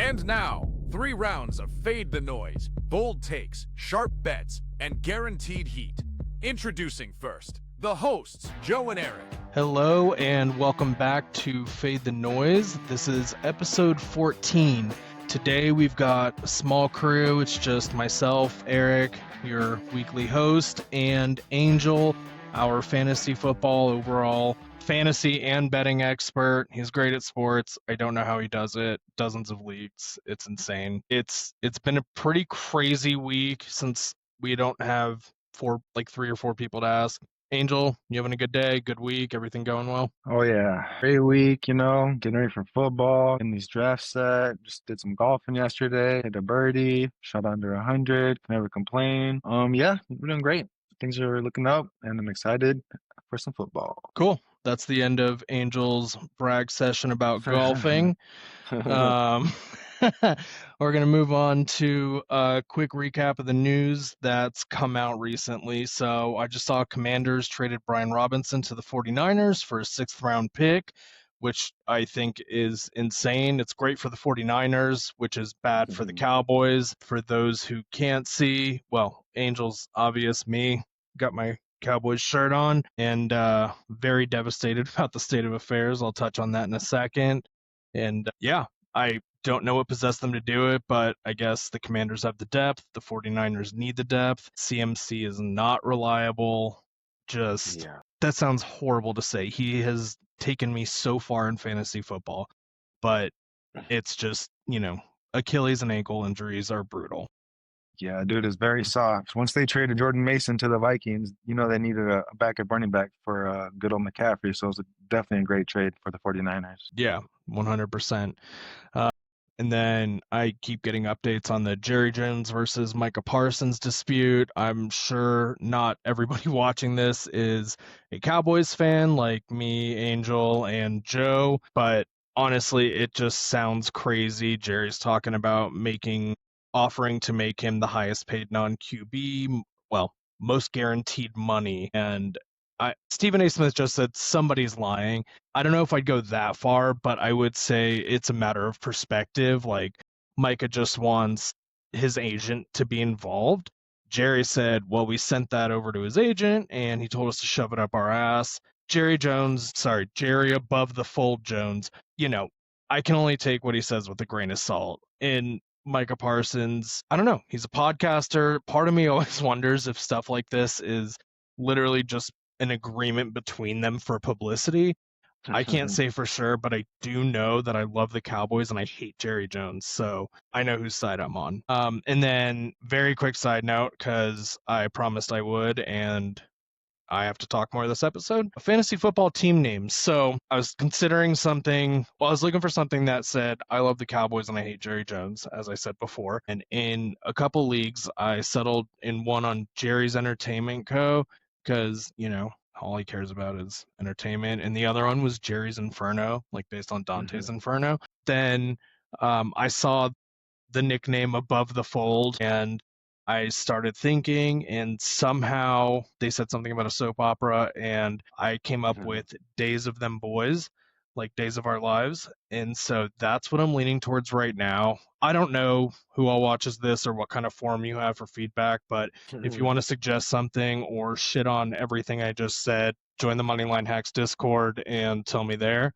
And now, 3 rounds of Fade the Noise, bold takes, sharp bets, and guaranteed heat. Introducing first, the hosts, Joe and Erik. Hello and welcome back to Fade the Noise. This is episode 14. Today we've got a small crew. It's just myself, Erik, your weekly host, and Angel, our fantasy football overall fantasy and betting expert. He's great at sports. I don't know how he does it. Dozens of leagues. It's insane. It's been a pretty crazy week since we don't have 3 or 4 people to ask. Angel, you having a good day, good week, everything going well? Oh yeah, great week, getting ready for football, getting these drafts set, just did some golfing yesterday, hit a birdie, shot under 100, never complain. Yeah, we're doing great. Things are looking up and I'm excited for some football. Cool. That's the end of Angel's brag session about golfing. We're going to move on to a quick recap of the news that's come out recently. So I just saw Commanders traded Brian Robinson to the 49ers for a 6th round pick, which I think is insane. It's great for the 49ers, which is bad for the Cowboys. For those who can't see, well, Angel's obvious, me, got my Cowboys shirt on, and very devastated about the state of affairs. I'll touch on that in a second. And I don't know what possessed them to do it, but I guess the Commanders have the depth. The 49ers need the depth. CMC is not reliable. That sounds horrible to say. He has taken me so far in fantasy football, but it's just, Achilles and ankle injuries are brutal. Yeah, dude, is very soft. Once they traded Jordan Mason to the Vikings, they needed a backup running back for good old McCaffrey. So it was definitely a great trade for the 49ers. Yeah, 100%. And then I keep getting updates on the Jerry Jones versus Micah Parsons dispute. I'm sure not everybody watching this is a Cowboys fan like me, Angel, and Joe, but honestly, it just sounds crazy. Jerry's talking about offering to make him the highest paid non-QB, most guaranteed money. And Stephen A. Smith just said somebody's lying. I don't know if I'd go that far, but I would say it's a matter of perspective. Like, Micah just wants his agent to be involved. Jerry said, well, we sent that over to his agent, and he told us to shove it up our ass. Jerry above the fold Jones, I can only take what he says with a grain of salt. And Micah Parsons, I don't know, he's a podcaster. Part of me always wonders if stuff like this is literally just an agreement between them for publicity. I can't say for sure, but I do know that I love the Cowboys and I hate Jerry Jones, so I know whose side I'm on. And then, very quick side note, because I promised I would, and I have to talk more this episode. Fantasy football team names. So I was considering something. Well, I was looking for something that said, I love the Cowboys and I hate Jerry Jones, as I said before. And in a couple leagues, I settled in one on Jerry's Entertainment Co. because, all he cares about is entertainment. And the other one was Jerry's Inferno, like based on Dante's Inferno. Then I saw the nickname Above the Fold, and I started thinking, and somehow they said something about a soap opera, and I came up with Days of Them Boys, like Days of Our Lives. And so that's what I'm leaning towards right now. I don't know who all watches this or what kind of forum you have for feedback, but if you want to suggest something or shit on everything I just said, join the Moneyline Hacks Discord and tell me there.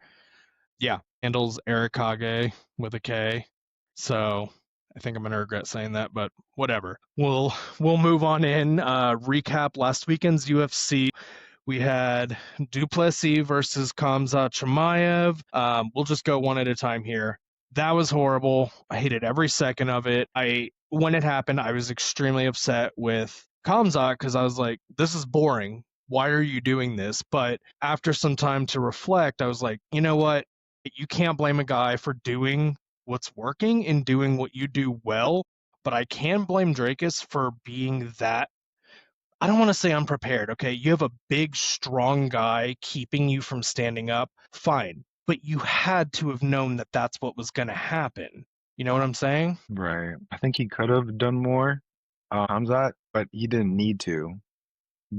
Yeah, handles Erik Kage with a K. So I think I'm going to regret saying that, but whatever. We'll move on in. Recap last weekend's UFC. We had Duplessis versus Khamzat Chimaev. We'll just go one at a time here. That was horrible. I hated every second of it. When it happened, I was extremely upset with Khamzat because I was like, this is boring. Why are you doing this? But after some time to reflect, I was like, you know what? You can't blame a guy for doing what's working and doing what you do well, but I can blame Drakus for being that, I don't want to say unprepared, okay? You have a big, strong guy keeping you from standing up, fine. But you had to have known that that's what was going to happen. You know what I'm saying? Right. I think he could have done more, Hamzat, but he didn't need to.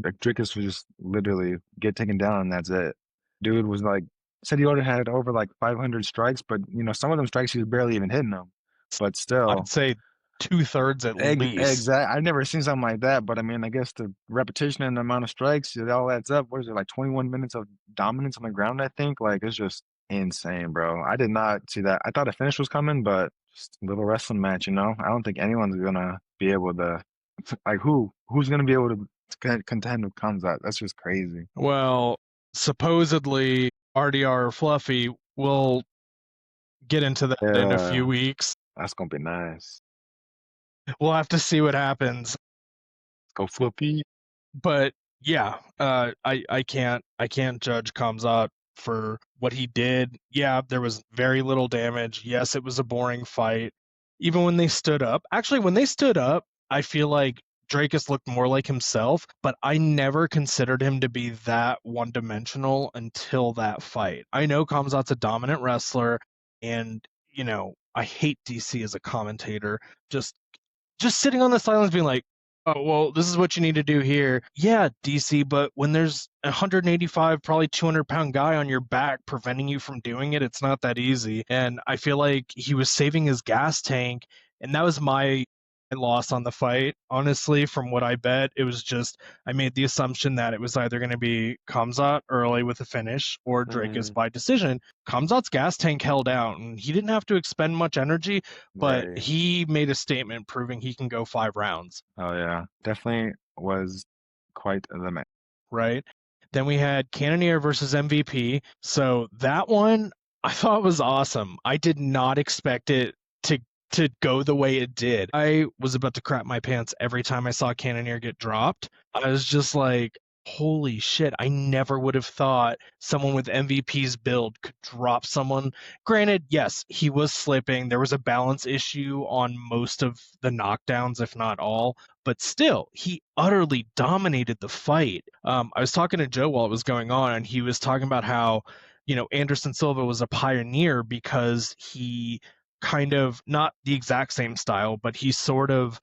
Like, Drakus was just literally get taken down and that's it. Dude was like, said he already had over like 500 strikes, but some of them strikes he was barely even hitting them. but still. I'd say 2/3 at least. Exactly. I've never seen something like that, but I mean, I guess the repetition and the amount of strikes, it all adds up. What is it, like 21 minutes of dominance on the ground, I think? Like, it's just insane, bro. I did not see that. I thought a finish was coming, but just a little wrestling match, you know? I don't think anyone's gonna be able to, like, who's gonna be able to contend with Kamzat? That's just crazy. Well, supposedly RDR Fluffy will get into that in a few Yeah, weeks. that's gonna be nice. We'll have to see what happens. Go Flippy. But yeah, I can't judge Kamzat for what he did. Yeah, there was very little damage. Yes, it was a boring fight. Even when they stood up, actually, when they stood up, I feel like Drakus looked more like himself, but I never considered him to be that one-dimensional until that fight. I know Kamzat's a dominant wrestler, and I hate DC as a commentator. Just sitting on the sidelines being like, oh, well, this is what you need to do here. Yeah, DC, but when there's a 185, probably 200-pound guy on your back preventing you from doing it, it's not that easy. And I feel like he was saving his gas tank, and that was my loss on the fight. Honestly, from what I bet, it was just I made the assumption that it was either going to be Kamzat early with a finish or Drakus by decision. Kamzat's gas tank held out, and he didn't have to expend much energy, but Right. he made a statement proving he can go 5 rounds, Oh yeah, definitely was quite the match. right? Then we had Cannonier versus MVP. So that one I thought was awesome. I did not expect it to go the way it did. I was about to crap my pants every time I saw Cannonier get dropped. I was just like, holy shit, I never would have thought someone with MVP's build could drop someone. Granted, yes, he was slipping. There was a balance issue on most of the knockdowns, if not all, but still, he utterly dominated the fight. I was talking to Joe while it was going on, and he was talking about how, Anderson Silva was a pioneer because he kind of not the exact same style, but he sort of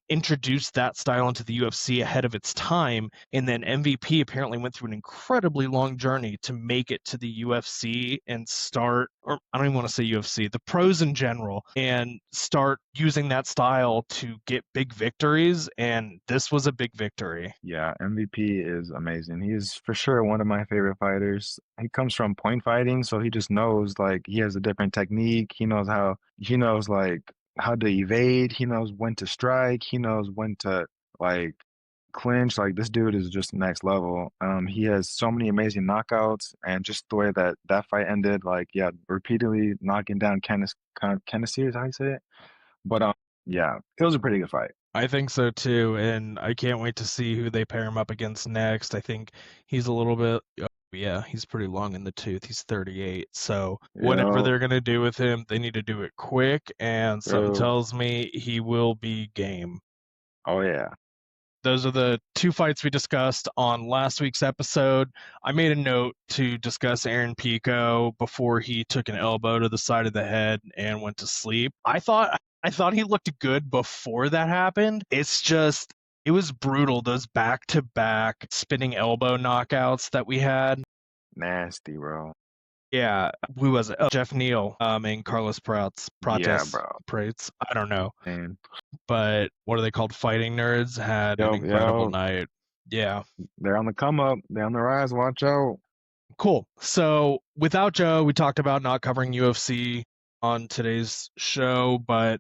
introduced that style into the UFC ahead of its time. And then MVP apparently went through an incredibly long journey to make it to the UFC and start, or I don't even want to say UFC, the pros in general, and start using that style to get big victories. And this was a big victory. Yeah, MVP is amazing. He is for sure one of my favorite fighters. He comes from point fighting, so he just knows like he has a different technique. He knows like how to evade, he knows when to strike, he knows when to like clinch. Like this dude is just next level. He has so many amazing knockouts, and just the way that that fight ended, like yeah, repeatedly knocking down Kenneth is how you say it. But yeah, it was a pretty good fight. I think so too, and I can't wait to see who they pair him up against next. I think he's a little bit, yeah, he's pretty long in the tooth. He's 38, so whatever Yeah, they're gonna do with him, they need to do it quick, and something bro. tells me he will be game. Oh yeah. Those are the two fights we discussed on last week's episode. I made a note to discuss Aaron Pico before he took an elbow to the side of the head and went to sleep. I thought he looked good before that happened. It's just it was brutal, those back-to-back spinning elbow knockouts that we had. Nasty, bro. Yeah, who was it? Oh, Jeff Neal, and Carlos Yeah, Prates, bro. I don't know. And But what are they called? Fighting Nerds had an yo, incredible yo, night. Yeah. they're on the come up. They're on the rise. Watch out. Cool. So without Joe, we talked about not covering UFC on today's show, but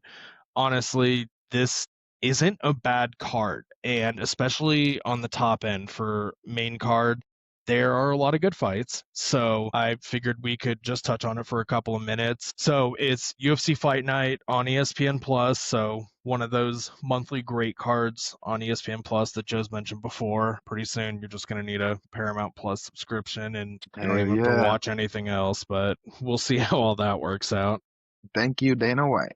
honestly, this isn't a bad card. And especially on the top end for main card, there are a lot of good fights. So I figured we could just touch on it for a couple of minutes. So it's UFC Fight Night on ESPN Plus. So one of those monthly great cards on ESPN Plus that Joe's mentioned before. Pretty soon you're just going to need a Paramount Plus subscription and you don't Hell even have to yeah. watch anything else, but we'll see how all that works out. Thank you, Dana White.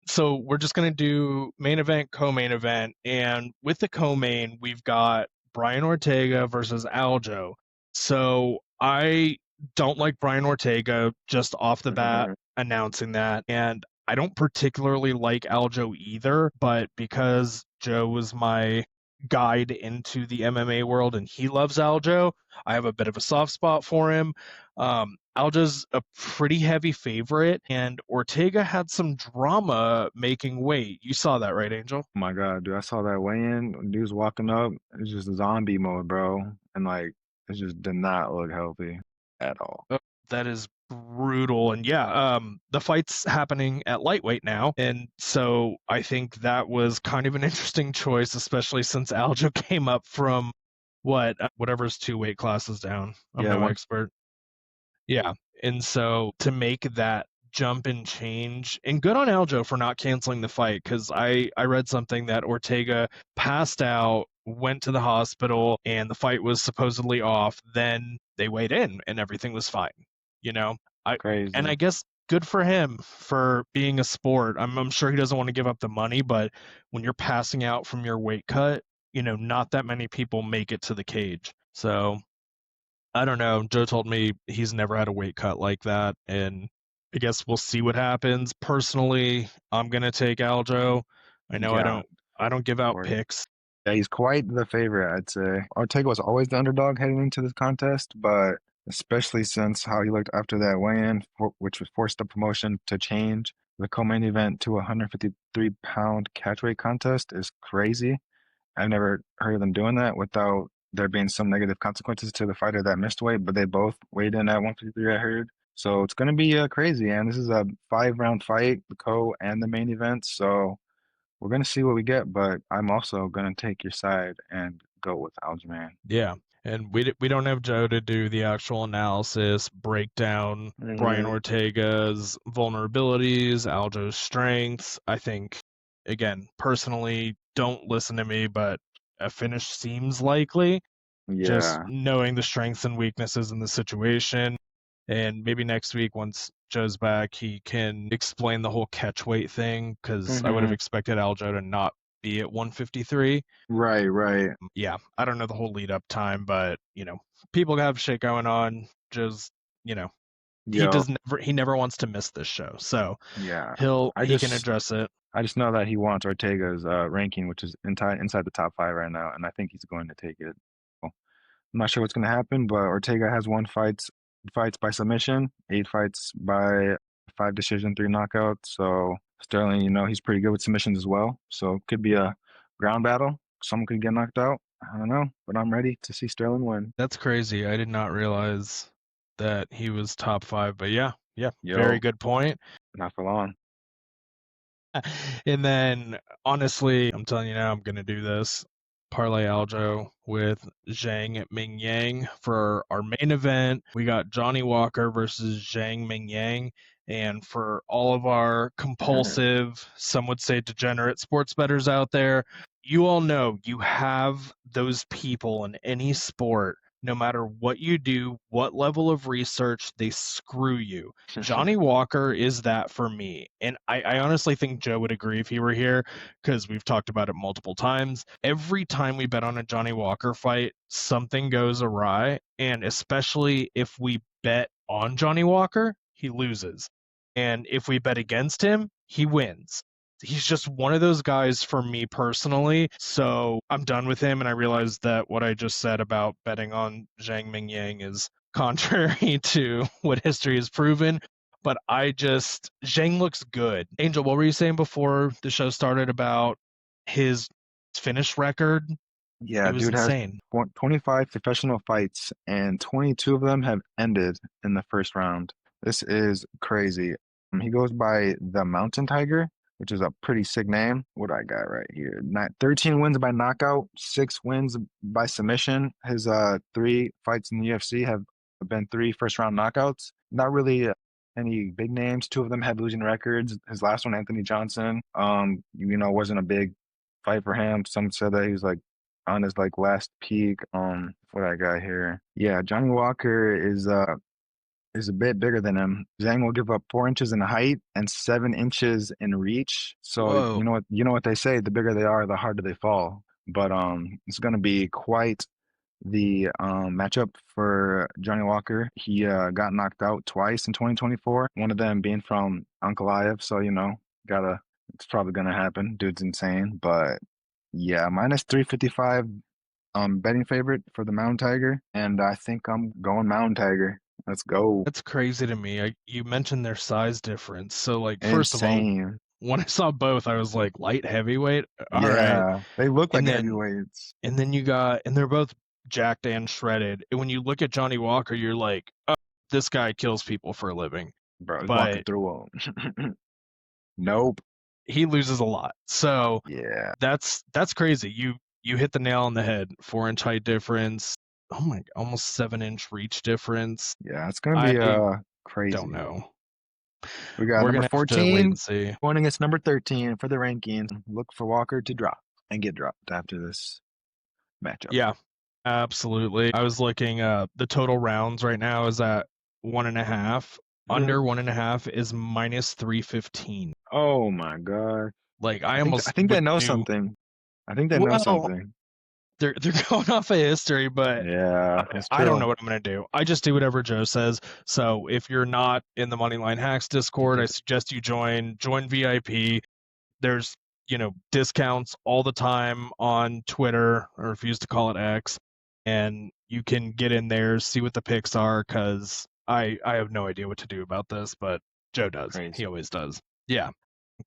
So we're just going to do main event, co-main event, and with the co-main, we've got Brian Ortega versus Aljo. So I don't like Brian Ortega just off the bat announcing that, and I don't particularly like Aljo either, but because Joe was my guide into the MMA world and he loves Aljo, I have a bit of a soft spot for him. Aljo's a pretty heavy favorite, and Ortega had some drama making weight. You saw that, right, Angel? Oh my God, dude, I saw that weigh-in. Dude's walking up. It's just zombie mode, bro. And like, it just did not look healthy at all. Oh, that is brutal. And yeah, the fight's happening at lightweight now. And so I think that was kind of an interesting choice, especially since Aljo came up from whatever's 2 weight classes down. I'm Yeah, no one. expert. Yeah. And so to make that jump and change, and good on Aljo for not canceling the fight, because I read something that Ortega passed out, went to the hospital, and the fight was supposedly off. Then they weighed in and everything was fine. You know? I and Crazy. I guess good for him for being a sport. I'm sure he doesn't want to give up the money, but when you're passing out from your weight cut, not that many people make it to the cage. So I don't know. Joe told me he's never had a weight cut like that, and I guess we'll see what happens. Personally, I'm gonna take Aljo. I know I Yeah, don't give of out course. picks. Yeah, he's quite the favorite, I'd say. Ortega was always the underdog heading into this contest, but especially since how he looked after that weigh-in, which was forced the promotion to change the co-main event to a 153-pound catchweight contest, is crazy. I've never heard of them doing that without there being some negative consequences to the fighter that missed weight, but they both weighed in at 153, I heard. So it's going to be crazy, and this is a 5-round fight, the co and the main event. So we're going to see what we get, but I'm also going to take your side and go with Aljamain. Yeah, and we don't have Joe to do the actual analysis, break down Brian Hmm. Ortega's vulnerabilities, Aljo's strengths. I think, again, personally, don't listen to me, but a finish seems likely. Just Yeah. knowing the strengths and weaknesses in the situation. And maybe next week, once Joe's back, he can explain the whole catch weight thing, because I would have Hmm. expected Aljo to not be at 153. Right, right. Yeah, I don't know the whole lead up time, but people have shit going on. Just you know, Yo, he never wants to miss this show, so yeah. I he can just address it. I just know that he wants Ortega's ranking, which is inside the top five right now, and I think he's going to take it. Well, I'm not sure what's going to happen, but Ortega has won fights by submission, 8 fights by 5 decision, 3 knockouts. So Sterling, he's pretty good with submissions as well. So it could be a ground battle. Someone could get knocked out. I don't know, but I'm ready to see Sterling win. That's crazy. I did not realize that he was top 5, but yeah, yeah, very Yo, good point. not for long. And then, honestly, I'm telling you now, I'm gonna do this. Parlay Aljo with Zhang Mingyang for our main event. We got Johnny Walker versus Zhang Mingyang. And for all of our compulsive, some would say degenerate sports bettors out there, you all know you have those people in any sport. No matter what you do, what level of research, they screw you. Johnny Walker is that for me. And I honestly think Joe would agree if he were here, because we've talked about it multiple times. Every time we bet on a Johnny Walker fight, something goes awry. And especially if we bet on Johnny Walker, he loses. And if we bet against him, he wins. He's just one of those guys for me personally. So I'm done with him. And I realized that what I just said about betting on Zhang Mingyang is contrary to what history has proven. But Zhang looks good. Angel, what were you saying before the show started about his finish record? It Yeah, was dude has insane. 25 professional fights, and 22 of them have ended in the first round. This is crazy. He goes by the Mountain Tiger, which is a pretty sick name. What do I got right here? 13 wins by knockout, 6 wins by submission. His 3 fights in the UFC have been 3 first-round knockouts. Not really any big names. 2 of them had losing records. His last one, Anthony Johnson, wasn't a big fight for him. Some said that he was like on his like last peak. What I got here? Yeah, Johnny Walker is a bit bigger than him. Zhang will give up 4 inches in height and 7 inches in reach. So Whoa. you know what they say, the bigger they are, the harder they fall. But it's gonna be quite the matchup for Johnny Walker. He got knocked out twice in 2024, one of them being from Ankalaev. So, gotta it's probably gonna happen. Dude's insane. But yeah, minus 355 betting favorite for the Mountain Tiger, and I think I'm going Mountain Tiger. Let's go. That's crazy to me. You mentioned their size difference. So, like, first of all, Insane. when I saw both, I was like, light heavyweight? All right. Yeah, they look like And then heavyweights. and then you got and they're both jacked and shredded. And when you look at Johnny Walker, you're like, oh, this guy kills people for a living. Bro, he's walking But through them. Nope. he loses a lot. So Yeah. that's crazy. You hit the nail on the head. 4-inch height difference. Oh my, almost 7-inch reach difference. Yeah, it's gonna I be crazy. don't know. We got We're number gonna have to wait 14 and see. going against number 13 for the rankings. Look for Walker to drop and get dropped after this matchup. Yeah, absolutely. I was looking, the total rounds right now is at 1.5. Under 1.5 is -315. Oh my God. Like, I I almost think they know knew. something. I think they know Well, something. they're going off of history, but Yeah, that's I don't true. know what I'm gonna do. I just do whatever Joe says. So if you're not in the Moneyline Hacks Discord, I suggest you join VIP. There's, discounts all the time on Twitter, or refuse to call it X, and you can get in there, see what the picks are, because I have no idea what to do about this, but Joe does. He Crazy. always does. Yeah.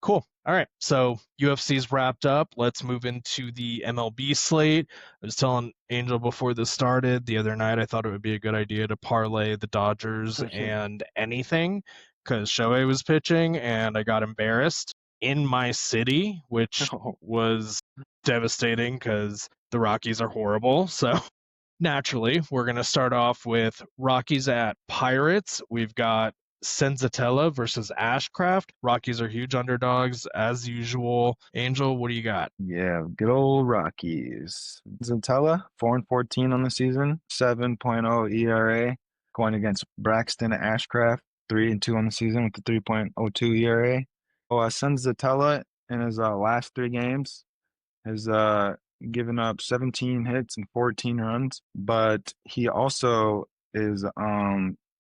Cool. All right. So UFC's wrapped up. Let's move into the MLB slate. I was telling Angel before this started the other night, I thought it would be a good idea to parlay the Dodgers and anything because Shohei was pitching and I got embarrassed in my city, which was devastating because the Rockies are horrible. So naturally, we're going to start off with Rockies at Pirates. We've got Senzatella versus Ashcraft. Rockies are huge underdogs as usual. Angel, what do you got? Yeah, good old Rockies. Zentella, 4-14 on the season, 7.0 ERA, going against Braxton Ashcraft, 3-2 on the season with a 3.02 ERA. Senzatella in his last three games has given up 17 hits and 14 runs, but he also is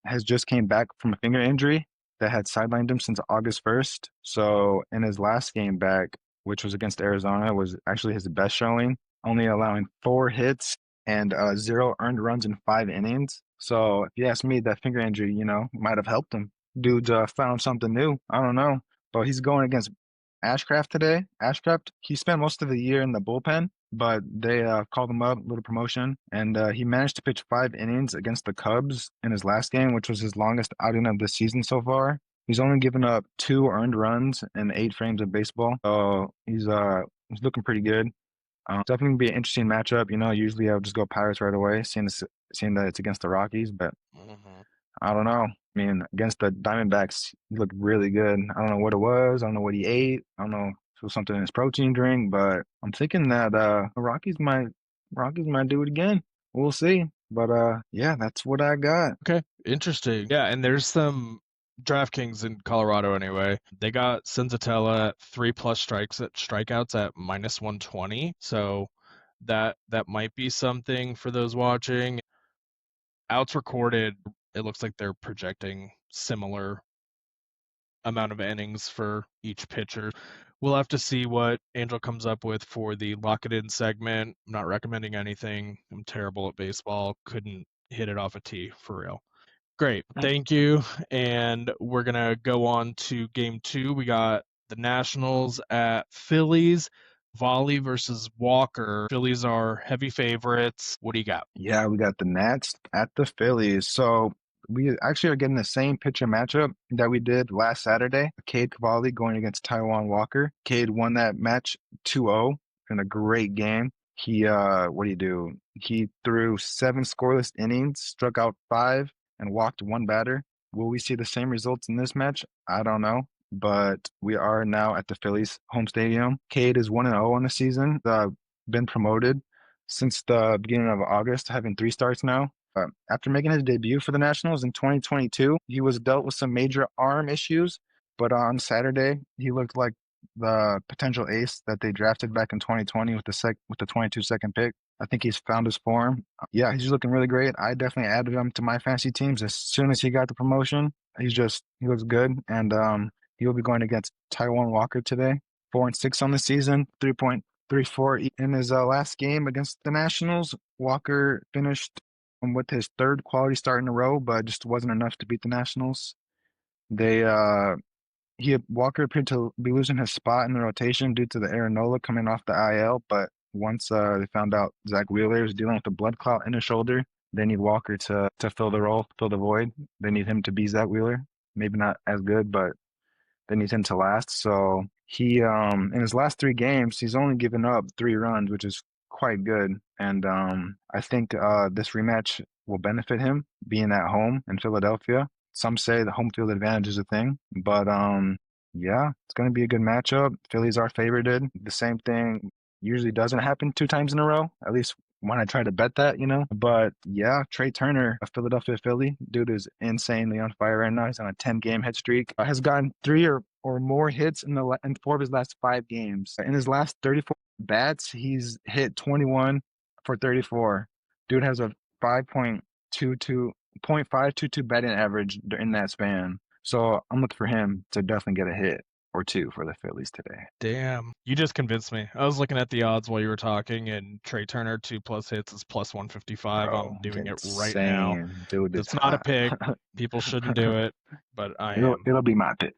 has just came back from a finger injury that had sidelined him since August 1st. So in his last game back, which was against Arizona, was actually his best showing, only allowing 4 hits and 0 earned runs in 5 innings. So if you ask me, that finger injury, might have helped him. Dude found something new. I don't know, but he's going against Ashcraft today. Ashcraft, he spent most of the year in the bullpen, but they called him up, little promotion, and he managed to pitch 5 innings against the Cubs in his last game, which was his longest outing of the season so far. He's only given up 2 earned runs in 8 frames of baseball, so he's looking pretty good. Definitely gonna be an interesting matchup. Usually I would just go Pirates right away, seeing that it's against the Rockies, but I don't know. I mean, against the Diamondbacks, he looked really good. I don't know what it was. I don't know what he ate. I don't know if it was something in his protein drink, but I'm thinking that the Rockies might do it again. We'll see. But yeah, that's what I got. Okay, interesting. Yeah, and there's some DraftKings in Colorado anyway. They got Senzatella at 3+ strikeouts at -120. So that might be something for those watching. Outs recorded, it looks like they're projecting similar amount of innings for each pitcher. We'll have to see what Angel comes up with for the lock it in segment. I'm not recommending anything. I'm terrible at baseball. Couldn't hit it off a tee for real. Great. Thank you. And we're going to go on to game 2. We got the Nationals at Phillies. Volley versus Walker. Phillies are heavy favorites. What do you got? Yeah, we got the Nats at the Phillies. So we actually are getting the same pitcher matchup that we did last Saturday. Cade Cavalli going against Taiwan Walker. Cade won that match 2-0 in a great game. He what do you do? He threw 7 scoreless innings, struck out 5, and walked 1 batter. Will we see the same results in this match? I don't know. But we are now at the Phillies home stadium. Cade is 1-0 on the season. Been promoted since the beginning of August, having 3 starts now. After making his debut for the Nationals in 2022, he was dealt with some major arm issues, but on Saturday, he looked like the potential ace that they drafted back in 2020 with the 22-second pick. I think he's found his form. Yeah, he's looking really great. I definitely added him to my fantasy teams as soon as he got the promotion. He looks good, and he will be going against Taiwan Walker today. 4-6 on the season, 3.34 in his last game against the Nationals. Walker finished with his third quality start in a row, but just wasn't enough to beat the Nationals. They Walker appeared to be losing his spot in the rotation due to the Aaron Nola coming off the IL, but once they found out Zach Wheeler was dealing with a blood clot in his shoulder, they need Walker to fill the role, fill the void. They need him to be Zach Wheeler. Maybe not as good, but they need him to last. So he in his last 3 games, he's only given up 3 runs, which is quite good. And I think this rematch will benefit him being at home in Philadelphia. Some say the home field advantage is a thing, but yeah, it's going to be a good matchup. Phillies are favorited. The same thing usually doesn't happen 2 times in a row, at least when I try to bet that, you know. But yeah, Trey Turner, a Philadelphia Philly, dude is insanely on fire right now. He's on a 10-game hit streak. Has gotten 3 or more hits in 4 of his last 5 games. In his last 34 bats, he's hit 21 for 34. Dude has a 5.22 batting average in that span. So I'm looking for him to definitely get a hit or 2 for the Phillies today. Damn. You just convinced me. I was looking at the odds while you were talking, and Trey Turner 2+ hits is plus 155. Bro, I'm doing it right now. insane. Dude, it's It's not a hot. pick. People shouldn't do it, but I am. It'll be my pick.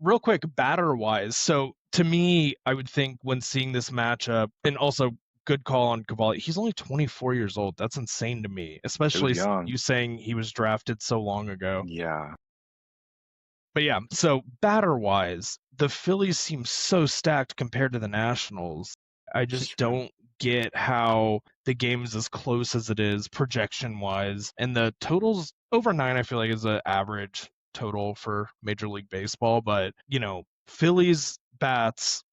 Real quick, batter-wise, so to me, I would think when seeing this matchup, and also good call on Cavalli, he's only 24 years old. That's insane to me, especially Dude, young. you saying he was drafted so long ago. Yeah. But yeah, so batter-wise, the Phillies seem so stacked compared to the Nationals. I just don't get how the game is as close as it is projection-wise. And the totals over 9, I feel like, is an average total for Major League Baseball. But, you know, Phillies bats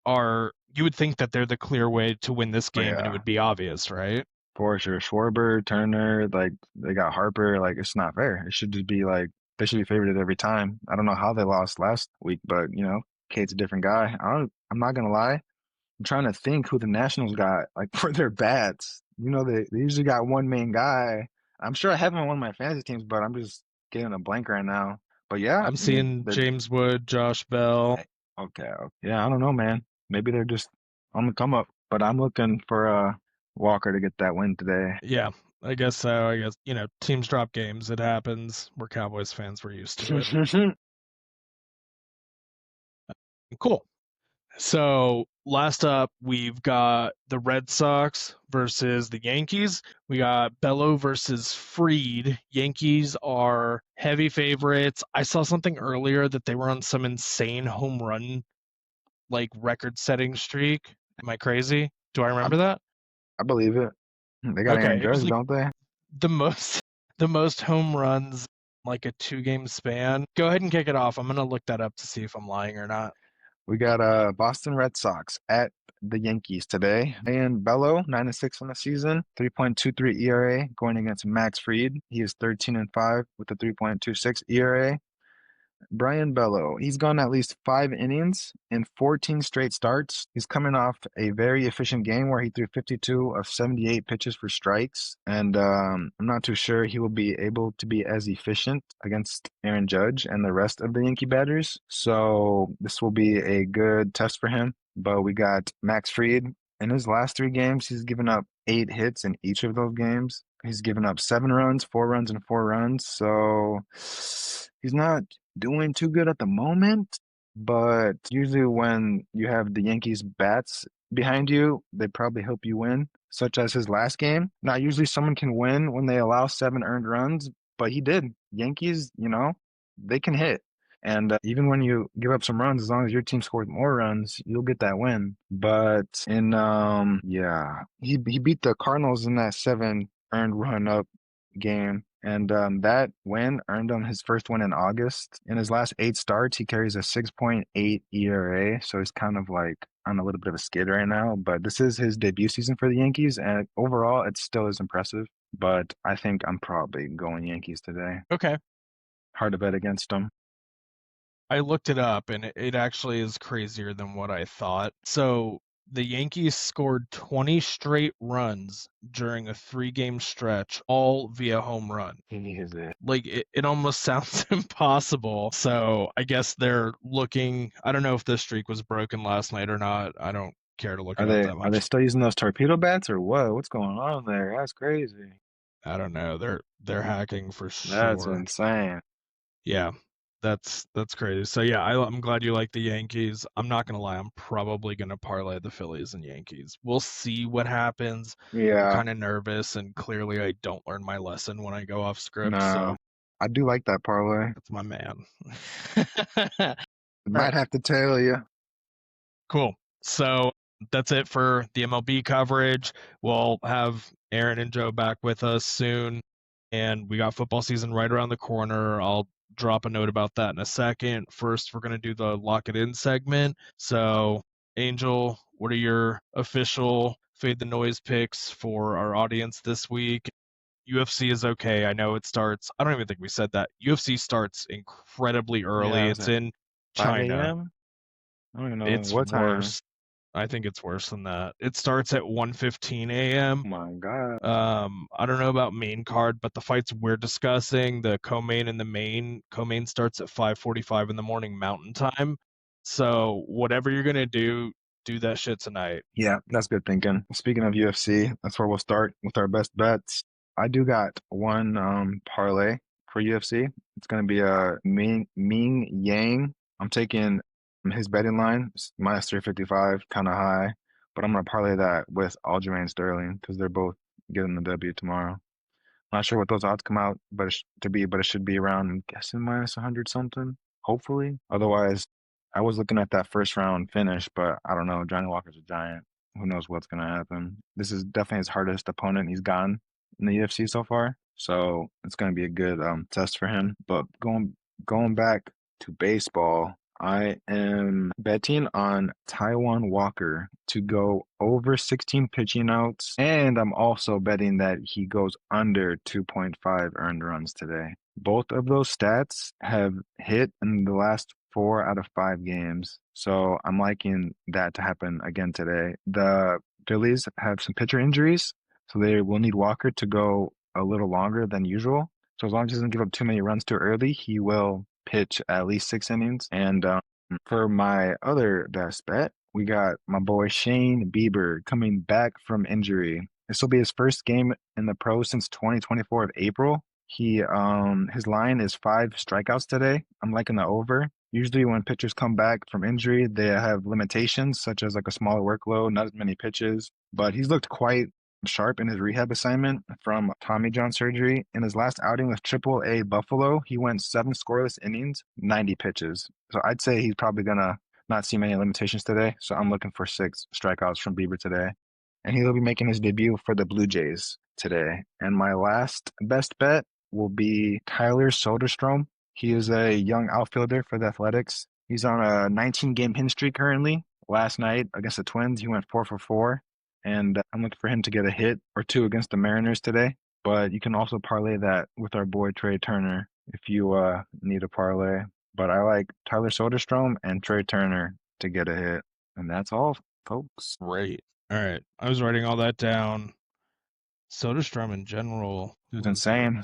are, you would think that they're the clear way to win this game, and it Yeah. would be obvious, right? For sure. Schwarber, Turner, like they got Harper. Like it's not fair. It should just be like they should be favored every time. I don't know how they lost last week, but you know, Kate's a different guy. I'm not gonna lie. I'm trying to think who the Nationals got like for their bats. You know, they usually got one main guy. I'm sure I have him on one of my fantasy teams, but I'm just getting a blank right now. But yeah, I'm I mean, seeing James Wood, Josh Bell. okay. Yeah, I don't know, man. Maybe they're just on the come up. But I'm looking for Walker to get that win today. Yeah, I guess so. I guess, you know, teams drop games. It happens. We're Cowboys fans. We're used to it. Cool. So last up, we've got the Red Sox versus the Yankees. We got Bello versus Fried. Yankees are heavy favorites. I saw something earlier that they were on some insane home run, like record-setting streak. Am I crazy? Do I remember that? I believe it. They got Aaron Okay, it was Judge, like don't they? the most home runs like a 2-game span. Go ahead and kick it off. I'm gonna look that up to see if I'm lying or not. We got Boston Red Sox at the Yankees today. And Bello, 9-6 on the season, 3.23 ERA, going against Max Fried. He is 13-5 with a 3.26 ERA. Brian Bello, he's gone at least 5 innings in 14 straight starts. He's coming off a very efficient game where he threw 52 of 78 pitches for strikes. And I'm not too sure he will be able to be as efficient against Aaron Judge and the rest of the Yankee batters. So this will be a good test for him. But we got Max Fried. In his last 3 games, he's given up 8 hits in each of those games. He's given up 7 runs, 4 runs, and 4 runs. So he's not doing too good at the moment, but usually when you have the Yankees bats behind you, they probably help you win, such as his last game. Not usually someone can win when they allow 7 earned runs, but he did. Yankees, you know, they can hit. And even when you give up some runs, as long as your team scores more runs, you'll get that win. But yeah, he beat the Cardinals in that 7 earned run up game. And that win earned him his first win in August. In his last 8 starts, he carries a 6.8 ERA. So he's kind of like on a little bit of a skid right now. But this is his debut season for the Yankees. And overall, it still is impressive. But I think I'm probably going Yankees today. Okay. Hard to bet against them. I looked it up, and it actually is crazier than what I thought. So the Yankees scored 20 straight runs during a 3-game stretch, all via home run. Is it? Like, it almost sounds impossible. So I guess they're looking, I don't know if this streak was broken last night or not. I don't care to look Are it up they that are they much. still using those torpedo bats or what? What's going on there? That's crazy. I don't know. They're hacking for That's sure. insane. Yeah, that's crazy. So yeah, I'm glad you like the Yankees. I'm not gonna lie, I'm probably gonna parlay the Phillies and Yankees. We'll see what happens. I'm Yeah, kind of nervous, and clearly I don't learn my lesson when I go off script. no. So I do like that parlay. that's my man. All Might right, have to tell you. cool. So that's it for the MLB coverage. We'll have Aaron and Joe back with us soon, and we got football season right around the corner. I'll drop a note about that in a second. First, we're going to do the lock it in segment. So, Angel, what are your official fade the noise picks for our audience this week? UFC is okay. I know it starts. I don't even think we said that. UFC starts incredibly early. Yeah, was It's it in 5 China. a.m.? I don't even know It's what time. worse. I think it's worse than that. It starts at 1:15 a.m. Oh my God. I don't know about main card, but the fights we're discussing, the co-main and the co-main starts at 5:45 in the morning Mountain Time. So whatever you're gonna do that shit tonight. Yeah, that's good thinking. Speaking of UFC, that's where we'll start with our best bets. I do got one parlay for UFC. It's gonna be a Ming Yang. I'm taking his betting line minus 355, kind of high, but I'm gonna parlay that with Aljamain Sterling because they're both getting the W tomorrow. Not sure what those odds come out, but but it should be around, I'm guessing minus 100 something, hopefully. Otherwise, I was looking at that first round finish, but I don't know. Johnny Walker's a giant. Who knows what's gonna happen? This is definitely his hardest opponent he's gotten in the UFC so far, so it's gonna be a good test for him. But going back to baseball, I am betting on Taiwan Walker to go over 16 pitching outs, and I'm also betting that he goes under 2.5 earned runs today. Both of those stats have hit in the last 4 out of 5 games, so I'm liking that to happen again today. The Phillies have some pitcher injuries, so they will need Walker to go a little longer than usual. So as long as he doesn't give up too many runs too early, he will pitch at least 6 innings. And for my other best bet, we got my boy Shane Bieber coming back from injury. This will be his first game in the pros since 2024 of April. His line is 5 strikeouts today. I'm liking the over. Usually when pitchers come back from injury, they have limitations such as like a smaller workload, not as many pitches, but he's looked quite sharp in his rehab assignment from Tommy John surgery. In his last outing with AAA Buffalo, he went 7 scoreless innings, 90 pitches. So I'd say he's probably gonna not see many limitations today. So I'm looking for 6 strikeouts from Bieber today. And he'll be making his debut for the Blue Jays today. And my last best bet will be Tyler Soderstrom. He is a young outfielder for the Athletics. He's on a 19-game hit streak currently. Last night against the Twins, he went 4 for 4. And I'm looking for him to get a hit or two against the Mariners today. But you can also parlay that with our boy Trey Turner if you need a parlay. But I like Tyler Soderstrom and Trey Turner to get a hit. And that's all, folks. Great. All right. I was writing all that down. Soderstrom in general. It was insane.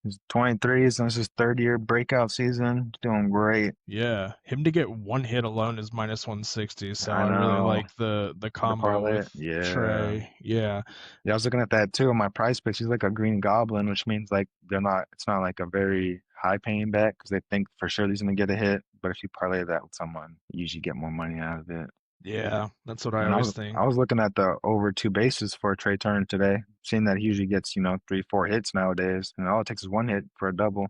He's 23, so it's his third-year breakout season. Doing great. Yeah, him to get one hit alone is minus 160. So I I really know. like the The combo parlay. with Yeah. Trey. Yeah. Yeah, I was looking at that too on my price picks. He's like a green goblin, which means like it's not like a very high paying bet because they think for sure he's gonna get a hit. But if you parlay that with someone, you usually get more money out of it. Yeah, that's what I And always think. I was looking at the over 2 bases for Trey Turner today, seeing that he usually gets, 3, 4 hits nowadays, and all it takes is one hit for a double.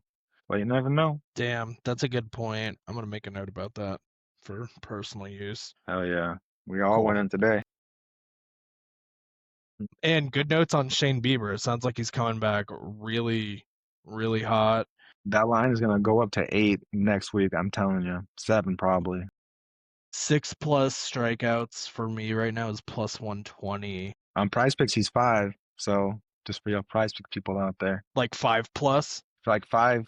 But you never know. Damn, that's a good point. I'm gonna make a note about that for personal use. Hell yeah. We all Cool. went in today. And good notes on Shane Bieber. It sounds like he's coming back really, really hot. That line is gonna go up to 8 next week, I'm telling you. 7 probably. 6+ strikeouts for me right now is plus 120. On price picks, he's 5. So just for your price pick people out there. Like 5+? So like five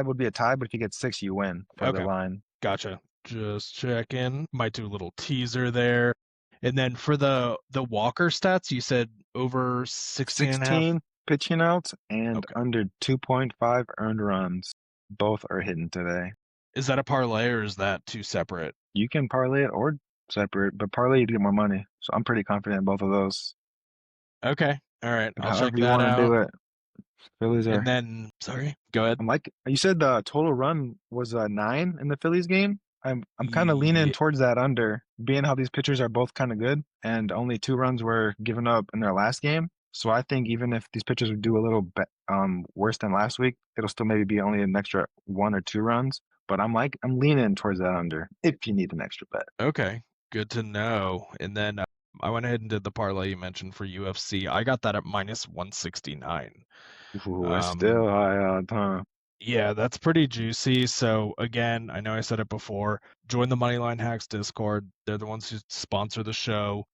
would be a tie, but if you get 6, you win for the Okay. line. Gotcha. Just checking. Might do a little teaser there. And then for the Walker stats, you said over 16 and a half. 16 pitching outs and Okay. under 2.5 earned runs. Both are hitting today. Is that a parlay or is that two separate? You can parlay it or separate. But parlay, you get more money. So I'm pretty confident in both of those. Okay. All right. And I'll check however you that want to do out. it, Phillies And are. then, sorry, go ahead. I'm like you said, the total run was 9 in the Phillies game. I'm kind of leaning Yeah. towards that under, being how these pitchers are both kind of good, and only 2 runs were given up in their last game. So I think even if these pitchers would do a little bit worse than last week, it'll still maybe be only an extra 1 or 2 runs. But I'm leaning towards that under if you need an extra bet. Okay. Good to know. And then I went ahead and did the parlay you mentioned for UFC. I got that at minus 169. Ooh, that's Um, still high odds, huh? yeah, that's pretty juicy. So again, I know I said it before. Join the Moneyline Hacks Discord. They're the ones who sponsor the show.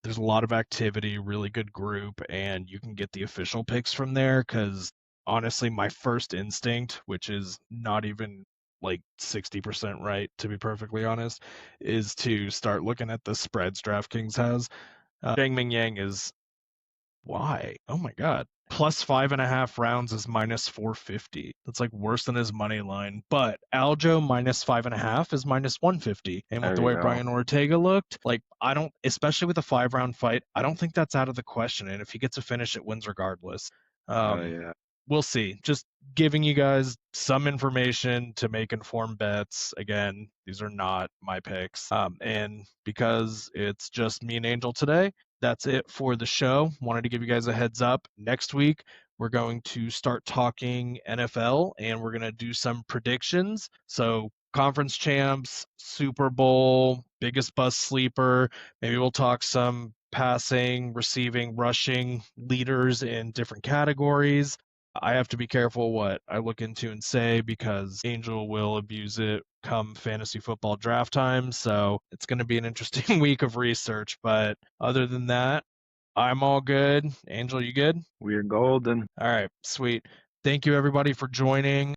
There's a lot of activity, really good group, and you can get the official picks from there. Because honestly, my first instinct, which is not even like 60% right, to be perfectly honest, is to start looking at the spreads DraftKings has. Zhang Ming Yang is why? Oh my God. Plus 5.5 rounds is minus 450. That's like worse than his money line. But Aljo minus 5.5 is minus 150. And with There the you way go. Brian Ortega looked, like I don't, especially with a 5 round fight, I don't think that's out of the question. And if he gets a finish, it wins regardless. Oh Um, yeah. we'll see. Just giving you guys some information to make informed bets. Again, these are not my picks. And because it's just me and Angel today, that's it for the show. Wanted to give you guys a heads up. Next week, we're going to start talking NFL and we're going to do some predictions. So, conference champs, Super Bowl, biggest bust sleeper. Maybe we'll talk some passing, receiving, rushing leaders in different categories. I have to be careful what I look into and say because Angel will abuse it come fantasy football draft time. So it's going to be an interesting week of research. But other than that, I'm all good. Angel, you good? We're golden. All right, sweet. Thank you, everybody, for joining.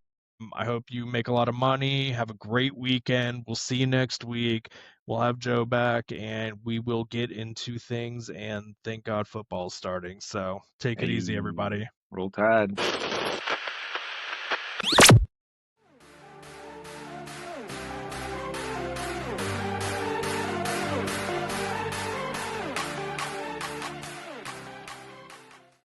I hope you make a lot of money. Have a great weekend. We'll see you next week. We'll have Joe back and we will get into things. And thank God football's starting. So take it easy, Hey, everybody. roll tide.